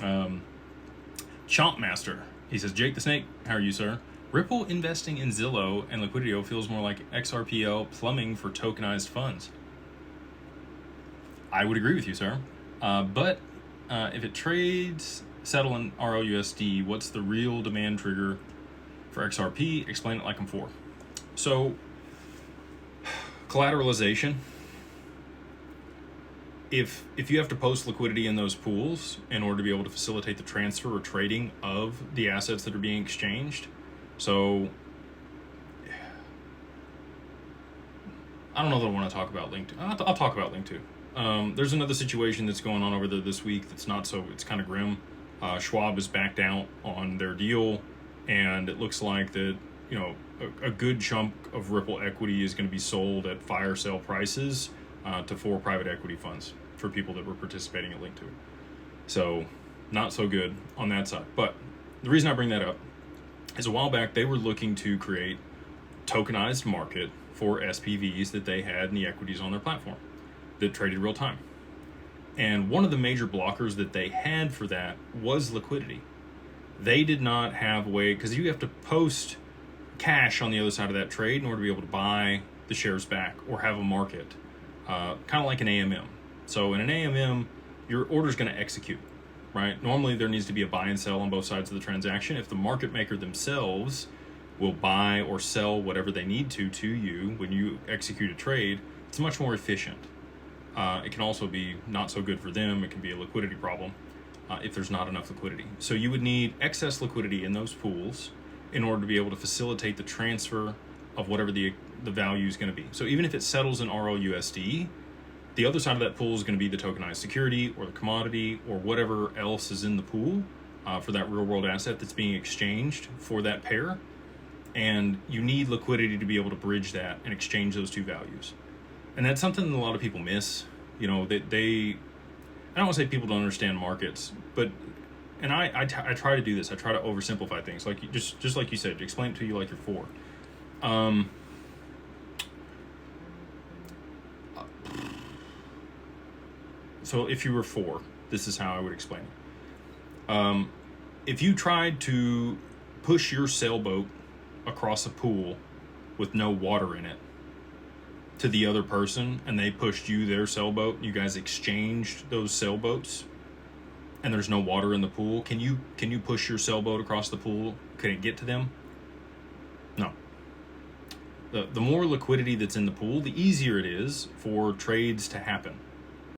Um, Chomp Master. He says, Jake the Snake, how are you, sir? Ripple investing in Zillow and Liquidity feels more like XRPL plumbing for tokenized funds. I would agree with you, sir. But if it trades settle in RLUSD, what's the real demand trigger for XRP? Explain it like I'm four. So, collateralization. If you have to post liquidity in those pools in order to be able to facilitate the transfer or trading of the assets that are being exchanged, so I don't know that I want to talk about Link 2. I'll talk about Link 2. There's another situation that's going on over there this week that's not so, it's kind of grim. Schwab has backed out on their deal, and it looks like that, a good chunk of Ripple equity is going to be sold at fire sale prices to 4 private equity funds for people that were participating at Link 2. So, not so good on that side. But the reason I bring that up is a while back they were looking to create tokenized market for SPVs that they had in the equities on their platform that traded real time. And one of the major blockers that they had for that was liquidity. They did not have a way, because you have to post cash on the other side of that trade in order to be able to buy the shares back or have a market, kind of like an AMM. So in an AMM, your order is going to execute, right? Normally there needs to be a buy and sell on both sides of the transaction. If the market maker themselves will buy or sell whatever they need to you when you execute a trade, it's much more efficient. It can also be not so good for them. It can be a liquidity problem if there's not enough liquidity. So you would need excess liquidity in those pools in order to be able to facilitate the transfer of whatever the value is going to be. So even if it settles in RLUSD, the other side of that pool is going to be the tokenized security or the commodity or whatever else is in the pool for that real world asset that's being exchanged for that pair. And you need liquidity to be able to bridge that and exchange those two values. And that's something that a lot of people miss. I don't want to say people don't understand markets, but, and I try to do this. I try to oversimplify things, like just like you said, explain it to you like you're four. So if you were four, this is how I would explain it. If you tried to push your sailboat across a pool with no water in it to the other person, and they pushed you their sailboat, you guys exchanged those sailboats, and there's no water in the pool, can you push your sailboat across the pool? Can it get to them? No. The more liquidity that's in the pool, the easier it is for trades to happen.